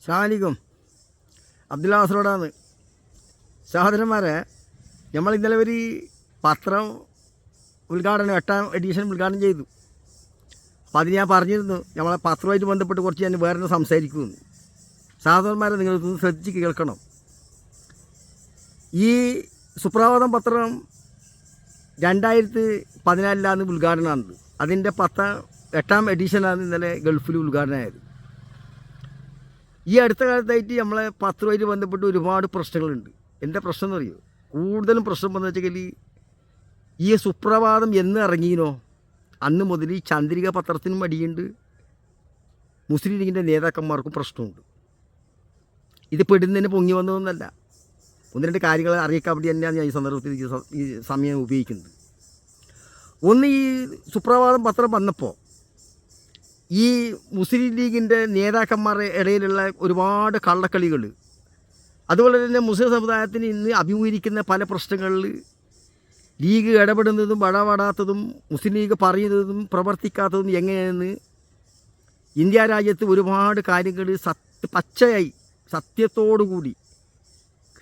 അസ്സലാമു അബ്ദുല്ല കാസർഗോഡാണ്. സഹോദരന്മാരെ, നമ്മൾ ഇന്നലെ ഒരു പത്രം ഉദ്ഘാടനം 8ാം എഡിഷൻ ഉദ്ഘാടനം ചെയ്തു. അപ്പോൾ അത് ഞാൻ പറഞ്ഞിരുന്നു, നമ്മളെ പത്രവുമായിട്ട് ബന്ധപ്പെട്ട് കുറച്ച് ഞാൻ വേറെ സംസാരിക്കുമെന്ന്. സഹോദരന്മാരെ, നിങ്ങളൊന്ന് ശ്രദ്ധിച്ച് കേൾക്കണം. ഈ സുപ്രഭാതം പത്രം 2014 ഉദ്ഘാടനമാണ്. അതിൻ്റെ 8ാം എഡിഷനാണ് ഇന്നലെ ഗൾഫിൽ ഉദ്ഘാടനമായത്. ഈ അടുത്ത കാലത്തായിട്ട് നമ്മളെ പത്രവുമായിട്ട് ബന്ധപ്പെട്ട് ഒരുപാട് പ്രശ്നങ്ങളുണ്ട്. എന്താ പ്രശ്നം എന്ന് അറിയുമോ? കൂടുതലും പ്രശ്നം വന്നു വെച്ചാൽ ഈ സുപ്രഭാതം എന്ന് ഇറങ്ങിയിനോ അന്ന് മുതൽ ഈ ചന്ദ്രിക പത്രത്തിനും അടിയുണ്ട്, മുസ്ലിം ലീഗിൻ്റെ നേതാക്കന്മാർക്കും പ്രശ്നമുണ്ട്. ഇത് പെടുന്നതിന് പൊങ്ങി വന്നതൊന്നല്ല. 1-2 കാര്യങ്ങൾ അറിയിക്കാൻ വേണ്ടി തന്നെയാണ് ഞാൻ ഈ സന്ദർഭത്തിൽ ഈ സമയം ഉപയോഗിക്കുന്നത്. ഒന്ന്, ഈ സുപ്രഭാതം പത്രം വന്നപ്പോൾ ഈ മുസ്ലിം ലീഗിൻ്റെ നേതാക്കന്മാരുടെ ഇടയിലുള്ള ഒരുപാട് കള്ളക്കളികൾ, അതുപോലെ തന്നെ മുസ്ലിം സമുദായത്തിന് ഇന്ന് അഭിമുഖീകരിക്കുന്ന പല പ്രശ്നങ്ങളിൽ ലീഗ് ഇടപെടുന്നതും ഇടപെടാത്തതും മുസ്ലിം ലീഗ് പറയുന്നതും പ്രവർത്തിക്കാത്തതും എങ്ങനെയെന്ന് ഇന്ത്യ രാജ്യത്ത് ഒരുപാട് കാര്യങ്ങൾ പച്ചയായി സത്യത്തോടുകൂടി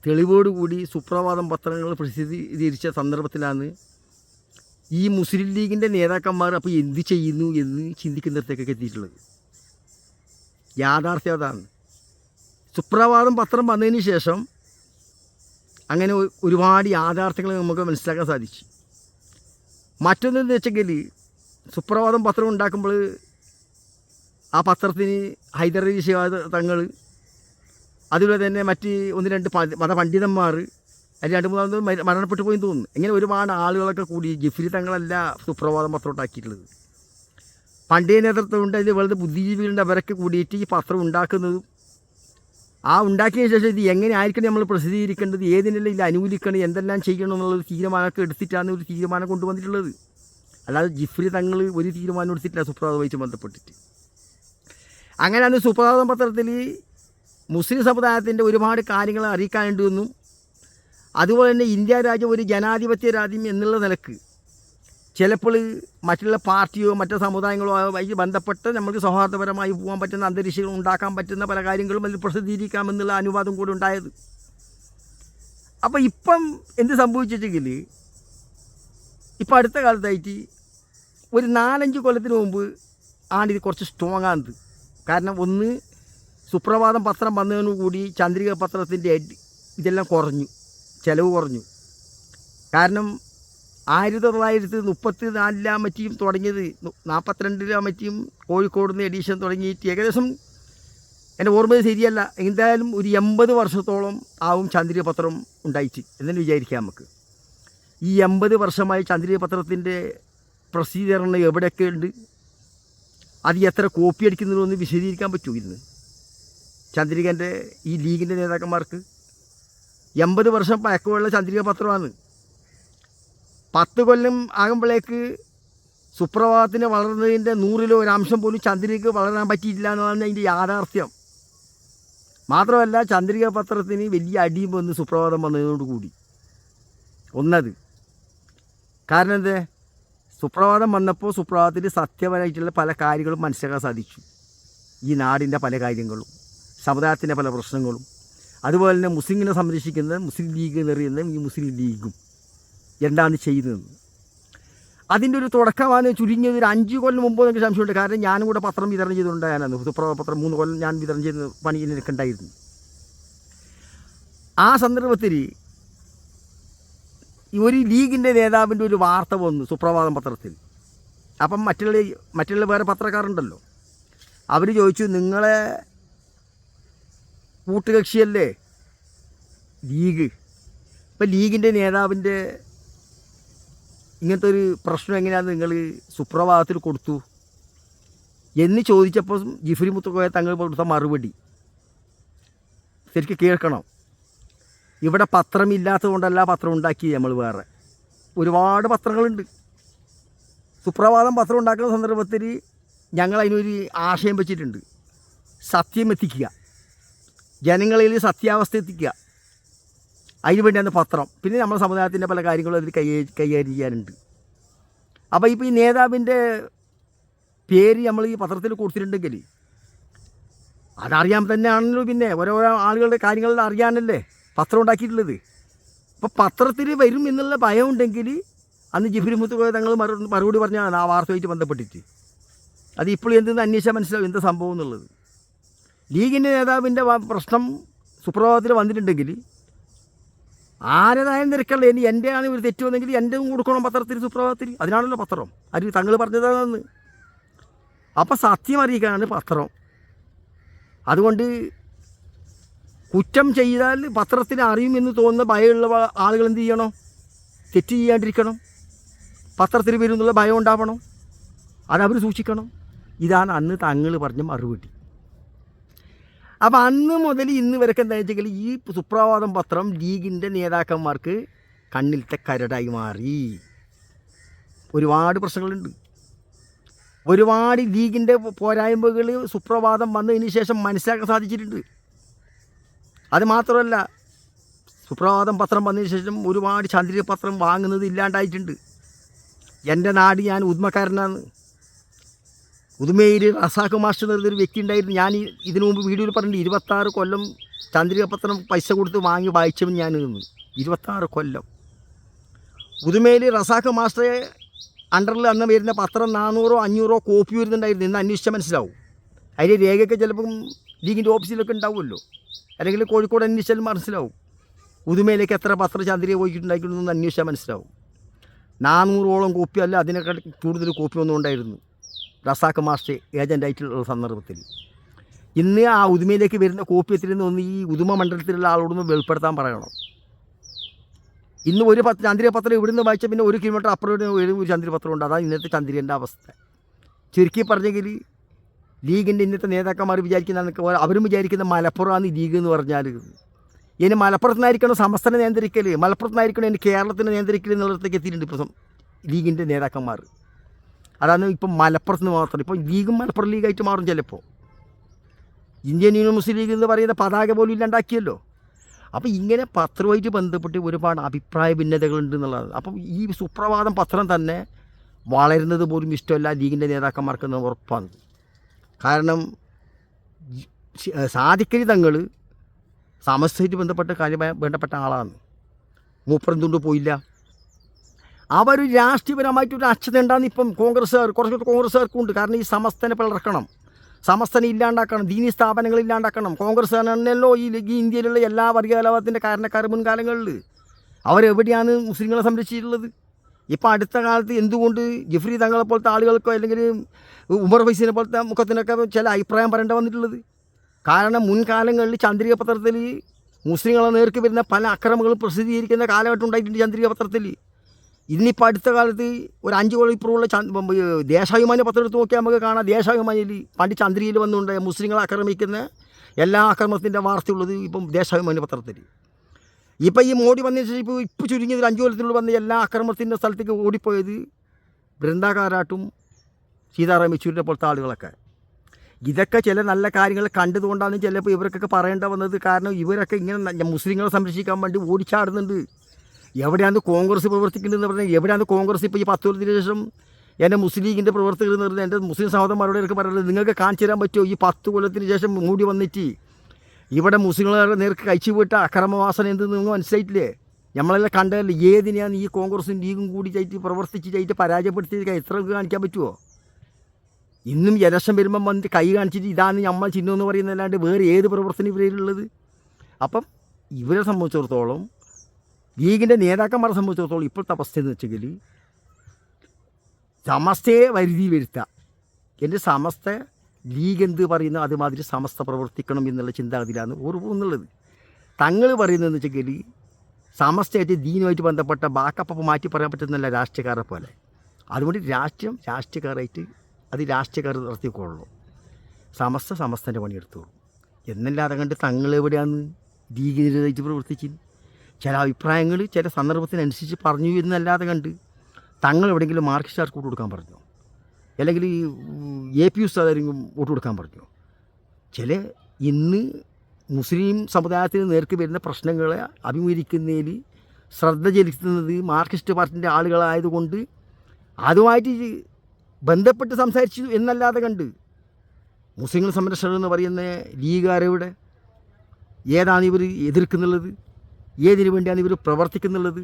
തെളിവോടുകൂടി സുപ്രഭാതം പത്രങ്ങൾ പ്രസിദ്ധീകരിച്ച സന്ദർഭത്തിലാണ് ഈ മുസ്ലിം ലീഗിൻ്റെ നേതാക്കന്മാർ അപ്പോൾ എന്ത് ചെയ്യുന്നു എന്ന് ചിന്തിക്കുന്നിടത്തേക്കൊക്കെ എത്തിയിട്ടുള്ളത്. യാഥാർത്ഥ്യം അതാണ്. സുപ്രഭാതം പത്രം വന്നതിന് ശേഷം അങ്ങനെ ഒരുപാട് യാഥാർത്ഥ്യങ്ങൾ നമുക്ക് മനസ്സിലാക്കാൻ സാധിച്ചു. മറ്റൊന്നെന്ന് വെച്ചെങ്കിൽ, സുപ്രഭാതം പത്രം ഉണ്ടാക്കുമ്പോൾ ആ പത്രത്തിന് ഹൈദരലി ശിഹാബ് തങ്ങൾ, അതുപോലെ തന്നെ മറ്റ് 1-2 മതപണ്ഡിതന്മാർ, അതിൽ 2-3 മരണപ്പെട്ടു പോയി തോന്നുന്നു. ഇങ്ങനെ ഒരുപാട് ആളുകളൊക്കെ കൂടി ജിഫ്രി തങ്ങളല്ല സുപ്രഭാതം പത്രം ഉണ്ടാക്കിയിട്ടുള്ളത്. പണ്ടേ നേതൃത്വമുണ്ട്, അതിൽ വെറുതെ ബുദ്ധിജീവികളുടെ അവരൊക്കെ കൂടിയിട്ട് ഈ പത്രം ഉണ്ടാക്കുന്നതും ആ ഉണ്ടാക്കിയ ശേഷം ഇത് എങ്ങനെ ആയിരിക്കണം നമ്മൾ പ്രസിദ്ധീകരിക്കേണ്ടത്, ഏതിനെല്ലാം ഇതിൽ അനുകൂലിക്കണം, എന്തെല്ലാം ചെയ്യണം എന്നുള്ളത് തീരുമാനമൊക്കെ എടുത്തിട്ടാണ് ഒരു തീരുമാനം കൊണ്ടുവന്നിട്ടുള്ളത്. അല്ലാതെ ജിഫ്രി തങ്ങൾ ഒരു തീരുമാനം എടുത്തിട്ടില്ല സുപ്രഭാതവുമായിട്ട് ബന്ധപ്പെട്ടിട്ട്. അങ്ങനെയാണ് സുപ്രഭാതം പത്രത്തിൽ മുസ്ലിം സമുദായത്തിൻ്റെ ഒരുപാട് കാര്യങ്ങൾ അറിയിക്കാനുണ്ടെന്നും, അതുപോലെ തന്നെ ഇന്ത്യ രാജ്യം ഒരു ജനാധിപത്യ രാജ്യം എന്നുള്ള നിലക്ക് ചിലപ്പോൾ മറ്റുള്ള പാർട്ടിയോ മറ്റു സമുദായങ്ങളോ ആയി ബന്ധപ്പെട്ട് നമുക്ക് സൗഹാർദ്ദപരമായി പോകാൻ പറ്റുന്ന അന്തരീക്ഷങ്ങൾ ഉണ്ടാക്കാൻ പറ്റുന്ന പല കാര്യങ്ങളും അതിൽ പ്രസിദ്ധീകരിക്കാമെന്നുള്ള അനുവാദം കൂടെ ഉണ്ടായത്. അപ്പോൾ ഇപ്പം എന്ത് സംഭവിച്ചെങ്കിൽ, ഇപ്പം അടുത്ത കാലത്തായിട്ട് ഒരു 4-5 കൊല്ലത്തിന് മുമ്പ് ആണ് ഇത് കുറച്ച് സ്ട്രോങ് ആകുന്നത്. കാരണം ഒന്ന്, സുപ്രഭാതം പത്രം വന്നതിനുകൂടി ചന്ദ്രിക പത്രത്തിൻ്റെ ഇതെല്ലാം കുറഞ്ഞു, ചിലവ് കുറഞ്ഞു. കാരണം 1934 മറ്റിയും തുടങ്ങിയത്, 42 മറ്റിയും കോഴിക്കോട് നിന്ന് എഡീഷൻ തുടങ്ങിയിട്ട് ഏകദേശം എൻ്റെ ഓർമ്മ ശരിയല്ല, എന്തായാലും ഒരു 80 വർഷത്തോളം ആവും ചന്ദ്രിക പത്രം ഉണ്ടായിട്ട് എന്നു വിചാരിക്കാം നമുക്ക്. ഈ 80 വർഷമായി ചന്ദ്രിക പത്രത്തിൻ്റെ പ്രസിദ്ധീകരണം എവിടെയൊക്കെ ഉണ്ട്, അത് എത്ര കോപ്പി അടിക്കുന്നതെന്ന് വിശദീകരിക്കാൻ പറ്റൂ ഇന്ന് ചന്ദ്രികൻ്റെ ഈ ലീഗിൻ്റെ നേതാക്കന്മാർക്ക്? 80 വർഷം പഴക്കമുള്ള ചന്ദ്രിക പത്രമാണ്. 10 കൊല്ലം ആകുമ്പോഴേക്ക് സുപ്രഭാതത്തിന് വളർന്നതിൻ്റെ 100-ൽ 1 അംശം പോലും ചന്ദ്രികയ്ക്ക് വളരാൻ പറ്റിയിട്ടില്ല എന്നതാണ് അതിൻ്റെ യാഥാർത്ഥ്യം. മാത്രമല്ല, ചന്ദ്രിക പത്രത്തിന് വലിയ അടിയും വന്ന് സുപ്രഭാതം വന്നതോടുകൂടി. ഒന്നത് കാരണം എന്തേ, സുപ്രഭാതം വന്നപ്പോൾ സുപ്രഭാതത്തിൽ സത്യപരമായിട്ടുള്ള പല കാര്യങ്ങളും മനസ്സിലാക്കാൻ സാധിച്ചു. ഈ നാടിൻ്റെ പല കാര്യങ്ങളും, സമുദായത്തിൻ്റെ പല പ്രശ്നങ്ങളും, അതുപോലെ തന്നെ മുസ്ലിങ്ങളെ സംരക്ഷിക്കുന്ന മുസ്ലിം ലീഗ് എന്നറിയുന്ന ഈ മുസ്ലിം ലീഗും എന്താണ് ചെയ്യുന്നതെന്ന് അതിൻ്റെ ഒരു തുടക്കമാണ്. ചുരുങ്ങിയത് ഒരു 5 കൊല്ലം മുമ്പ് എനിക്ക് സംശയമുണ്ട്. കാരണം ഞാനും കൂടെ പത്രം വിതരണം ചെയ്തുകൊണ്ടായിരുന്നു. സുപ്രഭാതം 3 കൊല്ലം ഞാൻ വിതരണം ചെയ്ത് പണി എനിക്ക് ഉണ്ടായിരുന്നു. ആ സന്ദർഭത്തിൽ ഒരു ലീഗിൻ്റെ നേതാവിൻ്റെ ഒരു വാർത്ത വന്നു സുപ്രഭാതം പത്രത്തിൽ. അപ്പം മറ്റുള്ള വേറെ പത്രക്കാരുണ്ടല്ലോ, അവർ ചോദിച്ചു, നിങ്ങളെ കൂട്ടുകക്ഷിയല്ലേ ലീഗ്, ഇപ്പം ലീഗിൻ്റെ നേതാവിൻ്റെ ഇങ്ങനത്തെ ഒരു പ്രശ്നം എങ്ങനെയാണ് നിങ്ങൾ സുപ്രഭാതത്തിൽ കൊടുത്തു എന്ന് ചോദിച്ചപ്പോൾ ജിഫ്രി മുത്തുക്കോയ തങ്ങൾ കൊടുത്ത മറുപടി ശരിക്കും കേൾക്കണം. ഇവിടെ പത്രമില്ലാത്തത് കൊണ്ടല്ല പത്രം ഉണ്ടാക്കി, നമ്മൾ വേറെ ഒരുപാട് പത്രങ്ങളുണ്ട്. സുപ്രഭാതം പത്രം ഉണ്ടാക്കുന്ന സന്ദർഭത്തിൽ ഞങ്ങൾ അതിനൊരു ആശയം വെച്ചിട്ടുണ്ട്: സത്യം എത്തിക്കുക, ജനങ്ങളിൽ സത്യാവസ്ഥ എത്തിക്കുക. അതിന് വേണ്ടിയാണ് പത്രം. പിന്നെ നമ്മുടെ സമുദായത്തിൻ്റെ പല കാര്യങ്ങളും അതിൽ കൈകാര്യം ചെയ്യാനുണ്ട്. അപ്പോൾ ഇപ്പോൾ ഈ നേതാവിൻ്റെ പേര് നമ്മൾ ഈ പത്രത്തിൽ കൊടുത്തിട്ടുണ്ടെങ്കിൽ അതറിയാൻ തന്നെയാണല്ലോ പിന്നെ ഓരോരോ ആളുകളുടെ കാര്യങ്ങളിൽ അറിയാനല്ലേ പത്രം ഉണ്ടാക്കിയിട്ടുള്ളത്. അപ്പോൾ പത്രത്തിൽ വരും എന്നുള്ള ഭയം ഉണ്ടെങ്കിൽ അന്ന് ജിഫ്രി മുത്തുക്കോയ തങ്ങൾ മറുപടി പറഞ്ഞാണ് ആ വാർത്തയായിട്ട് ബന്ധപ്പെട്ടിട്ട്. അത് ഇപ്പോഴും എന്തെന്ന് അന്വേഷിച്ചാൽ മനസ്സിലാവും എന്താ സംഭവം എന്നുള്ളത്. ലീഗിൻ്റെ നേതാവിൻ്റെ പ്രശ്നം സുപ്രഭാതത്തിൽ വന്നിട്ടുണ്ടെങ്കിൽ ആരതായാലും തിരക്കല്ല. ഇനി എൻ്റെ ആണ് ഒരു തെറ്റ് വന്നെങ്കിൽ എൻ്റെ കൊടുക്കണം പത്രത്തിൽ, സുപ്രഭാതത്തിൽ. അതിനാണല്ലോ പത്രം. അത് തങ്ങൾ പറഞ്ഞതാണെന്ന്. അപ്പം സത്യം അറിയിക്കാനാണ് പത്രം. അതുകൊണ്ട് കുറ്റം ചെയ്താൽ പത്രത്തിന് അറിയുമെന്ന് തോന്നുന്ന ഭയമുള്ള ആളുകൾ എന്ത് ചെയ്യണം? തെറ്റ് ചെയ്യാണ്ടിരിക്കണം. പത്രത്തിൽ വരും എന്നുള്ള ഭയം ഉണ്ടാവണം. അതവർ സൂക്ഷിക്കണം. ഇതാണ് അന്ന് തങ്ങൾ പറഞ്ഞ മറുപടി. അപ്പോൾ അന്ന് മുതൽ ഇന്ന് വരെയൊക്കെ എന്താ വെച്ചെങ്കിൽ ഈ സുപ്രഭാതം പത്രം ലീഗിൻ്റെ നേതാക്കന്മാർക്ക് കണ്ണിലത്തെ കരടായി മാറി. ഒരുപാട് പ്രശ്നങ്ങളുണ്ട്. ഒരുപാട് ലീഗിൻ്റെ പോരായ്മകൾ സുപ്രഭാതം വന്നതിന് ശേഷം മനസ്സിലാക്കാൻ സാധിച്ചിട്ടുണ്ട്. അത് മാത്രമല്ല, സുപ്രഭാതം പത്രം വന്നതിന് ശേഷം ഒരുപാട് ചന്ദ്രിക പത്രം വാങ്ങുന്നത് ഇല്ലാണ്ടായിട്ടുണ്ട്. എൻ്റെ നാട്, ഞാൻ ഉദ്മക്കാരനാണ്. ഉദുമയിൽ റസാഖ് മാസ്റ്റർ എന്നൊരു വ്യക്തി ഉണ്ടായിരുന്നു. ഞാൻ ഇതിനു മുമ്പ് വീഡിയോയിൽ പറഞ്ഞിട്ട് 26 കൊല്ലം ചന്ദ്രിക പത്രം പൈസ കൊടുത്ത് വാങ്ങി വായിച്ചവൻ ഞാൻ നിന്ന്. 26 കൊല്ലം ഉദുമയിൽ റസാഖ് മാസ്റ്ററെ അണ്ടറിൽ അന്ന് വരുന്ന പത്രം 400-500 കോപ്പി വരുന്നുണ്ടായിരുന്നു. ഇന്ന് അന്വേഷിച്ചാൽ മനസ്സിലാവും. അതിൻ്റെ രേഖയൊക്കെ ചിലപ്പം ലീഗിൻ്റെ ഓഫീസിലൊക്കെ ഉണ്ടാവുമല്ലോ, അല്ലെങ്കിൽ കോഴിക്കോട് അന്വേഷിച്ചാലും മനസ്സിലാവും. ഉദുമയിലേക്ക് എത്ര പത്രം ചന്ദ്രിക പോയിട്ടുണ്ടായിരുന്നു അന്വേഷിച്ചാൽ മനസ്സിലാവും. 400ഓളം കോപ്പി അല്ല, അതിനേക്കാൾ കൂടുതൽ കോപ്പി ഒന്നും ഉണ്ടായിരുന്നു റസാഖ് മാസ്റ്റർ ഏജൻ്റായിട്ടുള്ള സന്ദർഭത്തിൽ. ഇന്ന് ആ ഉദുമയിലേക്ക് വരുന്ന കോപ്പി എത്തിരുന്ന് ഒന്ന് ഈ ഉദുമ മണ്ഡലത്തിലുള്ള ആളോടൊന്ന് വെളിപ്പെടുത്താൻ പറയണം. ഇന്ന് ഒരു ചന്ദ്രിക പത്രം ഇവിടുന്ന് വായിച്ചാൽ പിന്നെ 1 കിലോമീറ്റർ അപ്പുറം ഒരു ചന്ദ്രിക പത്രം ഉണ്ട്. അതാണ് ഇന്നത്തെ ചന്ദ്രികൻ്റെ അവസ്ഥ. ചുരുക്കി പറഞ്ഞെങ്കിൽ ലീഗിൻ്റെ ഇന്നത്തെ നേതാക്കന്മാർ വിചാരിക്കുന്ന, അവരും വിചാരിക്കുന്ന മലപ്പുറമാണ് ലീഗ് എന്ന് പറഞ്ഞാൽ. ഇനി മലപ്പുറത്തുനിന്നായിരിക്കണം സമസ്തനെ നിയന്ത്രിക്കൽ, മലപ്പുറത്തുനിന്നായിരിക്കണം ഇനി കേരളത്തിനെ നിയന്ത്രിക്കൽ എന്നുള്ളടത്തേക്ക് എത്തിയിട്ടുണ്ട് ഇപ്പോൾ ലീഗിൻ്റെ നേതാക്കന്മാർ. അതാണ് ഇപ്പം മലപ്പുറത്ത് നിന്ന് മാത്രം. ഇപ്പോൾ ലീഗും മലപ്പുറം ലീഗായിട്ട് മാറും ചിലപ്പോൾ. ഇന്ത്യൻ യൂണിയൻ മുസ്ലിം ലീഗ് എന്ന് പറയുന്ന പതാക പോലും ഇല്ലാണ്ടാക്കിയല്ലോ. അപ്പോൾ ഇങ്ങനെ പത്രവുമായിട്ട് ബന്ധപ്പെട്ട് ഒരുപാട് അഭിപ്രായ ഭിന്നതകളുണ്ട് എന്നുള്ളതാണ്. അപ്പം ഈ സുപ്രഭാതം പത്രം തന്നെ വളരുന്നത് പോലും ഇഷ്ടമല്ല ലീഗിൻ്റെ നേതാക്കന്മാർക്കെന്ന് ഉറപ്പാണ്. കാരണം സാദിഖലി തങ്ങൾ സമസ്തയായിട്ട് ബന്ധപ്പെട്ട കാര്യമായി ബന്ധപ്പെട്ട ആളാണ്. മൂപ്പറന്തുകൊണ്ട് പോയില്ല. അവർ രാഷ്ട്രീയപരമായിട്ടൊരു അക്ഷത ഉണ്ടാകുന്ന ഇപ്പം കുറച്ചൊക്കെ കോൺഗ്രസ്സുകാർക്കുണ്ട്. കാരണം ഈ സമസ്തനെ പിളർക്കണം, സമസ്തനെ ഇല്ലാണ്ടാക്കണം, ദീനി സ്ഥാപനങ്ങൾ ഇല്ലാണ്ടാക്കണം. കോൺഗ്രസ് തന്നെയല്ലോ ഈ ഇന്ത്യയിലുള്ള എല്ലാ വർഗീയകലാപത്തിൻ്റെ കാരണക്കാർ മുൻകാലങ്ങളിൽ. അവരെവിടെയാണ് മുസ്ലിങ്ങളെ സംരക്ഷിച്ചിട്ടുള്ളത്? ഇപ്പോൾ അടുത്ത കാലത്ത് എന്തുകൊണ്ട് ജിഫ്രി തങ്ങളെ പോലത്തെ ആളുകൾക്കോ അല്ലെങ്കിൽ ഉമർ ഫൈസിനെ പോലത്തെ മുഖത്തിനൊക്കെ ചില അഭിപ്രായം പറയേണ്ടി വന്നിട്ടുള്ളത്? കാരണം മുൻകാലങ്ങളിൽ ചന്ദ്രിക പത്രത്തിൽ മുസ്ലിങ്ങളെ നേർക്ക് വരുന്ന പല അക്രമങ്ങളും പ്രസിദ്ധീകരിക്കുന്ന കാലഘട്ടം ഉണ്ടായിട്ടുണ്ട് ചന്ദ്രിക പത്രത്തിൽ. ഇന്നിപ്പോൾ അടുത്ത കാലത്ത് ഒരു 5 കൊല്ലം ഇപ്പുറമുള്ള ദേശാഭിമാനി പത്രം എടുത്ത് നോക്കിയാൽ നമുക്ക് കാണാം. ദേശാഭിമാനിയിൽ പണ്ട് ചന്ദ്രികയിൽ വന്നുകൊണ്ട് മുസ്ലിങ്ങളെ ആക്രമിക്കുന്ന എല്ലാ ആക്രമണത്തിൻ്റെ വാർത്തയുള്ളത് ഇപ്പം ദേശാഭിമാനി പത്രത്തിൽ. ഇപ്പം ഈ മോഡി വന്നതിന് ശേഷം ഇപ്പോൾ ചുരുങ്ങിയത് 5 കൊല്ലത്തിനുള്ളിൽ വന്ന എല്ലാ ആക്രമണത്തിൻ്റെ സ്ഥലത്തേക്ക് ഓടിപ്പോയത് ബൃന്ദാകാരാട്ടും സീതാറാം യെച്ചൂരിനെ പോലത്തെ ആളുകളൊക്കെ. ഇതൊക്കെ ചില നല്ല കാര്യങ്ങൾ കണ്ടതുകൊണ്ടാണ് ചിലപ്പോൾ ഇവർക്കൊക്കെ പറയേണ്ട വന്നത്. കാരണം ഇവരൊക്കെ ഇങ്ങനെ മുസ്ലിങ്ങളെ സംരക്ഷിക്കാൻ വേണ്ടി ഓടിച്ചാടുന്നുണ്ട്. എവിടെയാണ് കോൺഗ്രസ് പ്രവർത്തിക്കുന്നതെന്ന് പറഞ്ഞാൽ, എവിടെയാണ് കോൺഗ്രസ് ഇപ്പോൾ ഈ 10 കൊല്ലത്തിന് ശേഷം എൻ്റെ മുസ്ലിം ലീഗിൻ്റെ പ്രവർത്തകർ എന്ന് പറഞ്ഞാൽ എൻ്റെ മുസ്ലിം സഹോദരന്മാരോട് എനിക്ക് പറയുന്നത്, നിങ്ങൾക്ക് കാണിച്ചു തരാൻ പറ്റുമോ ഈ 10 കൊല്ലത്തിന് ശേഷം മൂടി വന്നിട്ട് ഇവിടെ മുസ്ലിങ്ങളെ നേർക്ക് കഴിച്ചു വിട്ട അക്രമവാസന എന്തെന്ന് നിങ്ങൾ മനസ്സിലായിട്ടില്ലേ? നമ്മളെല്ലാം കണ്ടതല്ലേ. ഏതിനെയാണ് ഈ കോൺഗ്രസും ലീഗും കൂടി ചായിട്ട് പ്രവർത്തിച്ച് പരാജയപ്പെടുത്തി എത്ര കാണിക്കാൻ പറ്റുമോ? ഇന്നും ഇലക്ഷൻ വരുമ്പം വന്നിട്ട് കൈ കാണിച്ചിട്ട് ഇതാണ് നമ്മൾ ചിഹ്നം എന്ന് പറയുന്നതല്ലാണ്ട് വേറെ ഏത് പ്രവർത്തനം ഇവരിലുള്ളത്? അപ്പം ഇവരെ സംബന്ധിച്ചിടത്തോളം, ലീഗിൻ്റെ നേതാക്കന്മാരെ സംബന്ധിച്ചിടത്തോളം ഇപ്പോഴത്തെ അവസ്ഥ എന്ന് വെച്ചെങ്കിൽ സമസ്തയെ വരുതി വരുത്തുക. എൻ്റെ സമസ്ത ലീഗ് എന്ത് പറയുന്നു അതുമാതിരി സമസ്ത പ്രവർത്തിക്കണം എന്നുള്ള ചിന്താഗതിയിലാണ് ഓർവ് എന്നുള്ളത്. തങ്ങൾ പറയുന്നതെന്ന് വെച്ചെങ്കിൽ സമസ്തയായിട്ട് ദീനുമായിട്ട് ബന്ധപ്പെട്ട ബാക്കപ്പ് മാറ്റി പറയാൻ പറ്റുന്നില്ല രാഷ്ട്രീയക്കാരെ പോലെ. അതുകൊണ്ട് രാഷ്ട്രീയക്കാരായിട്ട് അത് രാഷ്ട്രീയക്കാർ നടത്തിക്കൊള്ളൂ. സമസ്തൻ്റെ പണിയെടുത്തോളൂ എന്നല്ലാതെ കണ്ട് തങ്ങൾ എവിടെയാണ് ലീഗിനെതിരായിട്ട് പ്രവർത്തിച്ചു. ചില അഭിപ്രായങ്ങൾ ചില സന്ദർഭത്തിനനുസരിച്ച് പറഞ്ഞു എന്നല്ലാതെ കണ്ട് തങ്ങൾ എവിടെയെങ്കിലും മാർക്സിസ്റ്റുകാർക്ക് വോട്ട് കൊടുക്കാൻ പറഞ്ഞു, അല്ലെങ്കിൽ AP ഉസ്താദാരെങ്കിലും വോട്ട് കൊടുക്കാൻ പറഞ്ഞു. ചില ഇന്ന് മുസ്ലിം സമുദായത്തിന് നേർക്ക് വരുന്ന പ്രശ്നങ്ങളെ അഭിമുഖീകരിക്കുന്നതിൽ ശ്രദ്ധ ചെലുത്തുന്നത് മാർക്സിസ്റ്റ് പാർട്ടിൻ്റെ ആളുകളായതുകൊണ്ട് അതുമായിട്ട് ബന്ധപ്പെട്ട് സംസാരിച്ചു എന്നല്ലാതെ കണ്ട് മുസ്ലിങ്ങൾ സംരക്ഷകർ എന്ന് പറയുന്ന ലീഗുകാരെവിടെ? ഏതാണ് ഇവർ എതിർക്കുന്നുള്ളത്? ഏതിനു വേണ്ടിയാണ് ഇവർ പ്രവർത്തിക്കുന്നുള്ളത്?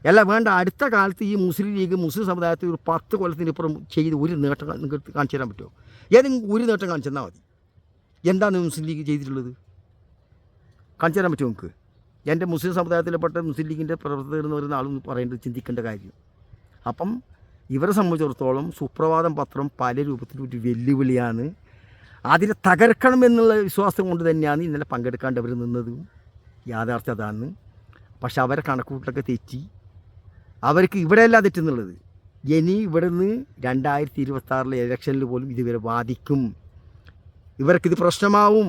അല്ല വേണ്ട, അടുത്ത കാലത്ത് ഈ മുസ്ലിം ലീഗ് മുസ്ലിം സമുദായത്തിൽ ഒരു 10 കൊല്ലത്തിനിപ്പുറം ചെയ്ത് ഒരു നേട്ടം നിങ്ങൾക്ക് കാണിച്ചു തരാൻ പറ്റുമോ? ഏതെങ്കിലും ഒരു നേട്ടം കാണിച്ചു തന്നാൽ മതി. എന്താണ് മുസ്ലിം ലീഗ് ചെയ്തിട്ടുള്ളത്? കാണിച്ചു തരാൻ പറ്റുമോ നിങ്ങൾക്ക്? എൻ്റെ മുസ്ലിം സമുദായത്തിൽപ്പെട്ട മുസ്ലിം ലീഗിൻ്റെ പ്രവർത്തകർ എന്ന് പറയുന്ന ആളും പറയേണ്ടത് ചിന്തിക്കേണ്ട കാര്യം. അപ്പം ഇവരെ സംബന്ധിച്ചിടത്തോളം സുപ്രഭാതം പത്രം പല രൂപത്തിലും ഒരു വെല്ലുവിളിയാണ്. അതിനെ തകർക്കണമെന്നുള്ള വിശ്വാസം കൊണ്ട് തന്നെയാണ് ഇന്നലെ പങ്കെടുക്കാണ്ട് അവർ നിന്നതും. യാഥാർത്ഥ്യം അതാണ്. പക്ഷെ അവരെ കണക്കൂട്ടലൊക്കെ തെറ്റി. അവർക്ക് ഇവിടെയല്ല തെറ്റുന്നുള്ളത്, ഇനി ഇവിടെ നിന്ന് 2026 ഇലക്ഷനിൽ പോലും ഇതുവരെ ബാധിക്കും. ഇവർക്കിത് പ്രശ്നമാവും.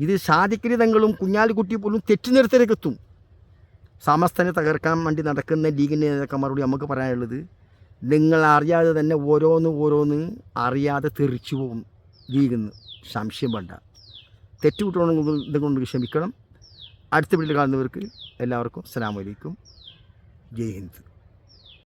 ഇത് ഷാദിഖലി തങ്ങളും കുഞ്ഞാലിക്കുട്ടി പോലും തെറ്റുനിർത്തലേക്ക് എത്തും. സമസ്തനെ തകർക്കാൻ വേണ്ടി നടക്കുന്ന ലീഗിൻ്റെ നേതാക്കന്മാരോട് നമുക്ക് പറയാനുള്ളത്, നിങ്ങൾ അറിയാതെ തന്നെ ഓരോന്ന് അറിയാതെ തെറിച്ചു പോകും ലീഗെന്ന് സംശയം വേണ്ട. തെറ്റുകുട്ടണമെങ്കിൽ ഇതുകൊണ്ട് ക്ഷമിക്കണം. അടുത്ത വീട്ടിൽ കാണുന്നവർക്ക് എല്ലാവർക്കും അസ്സലാമു അലൈക്കും. ജയ് ഹിന്ദ്.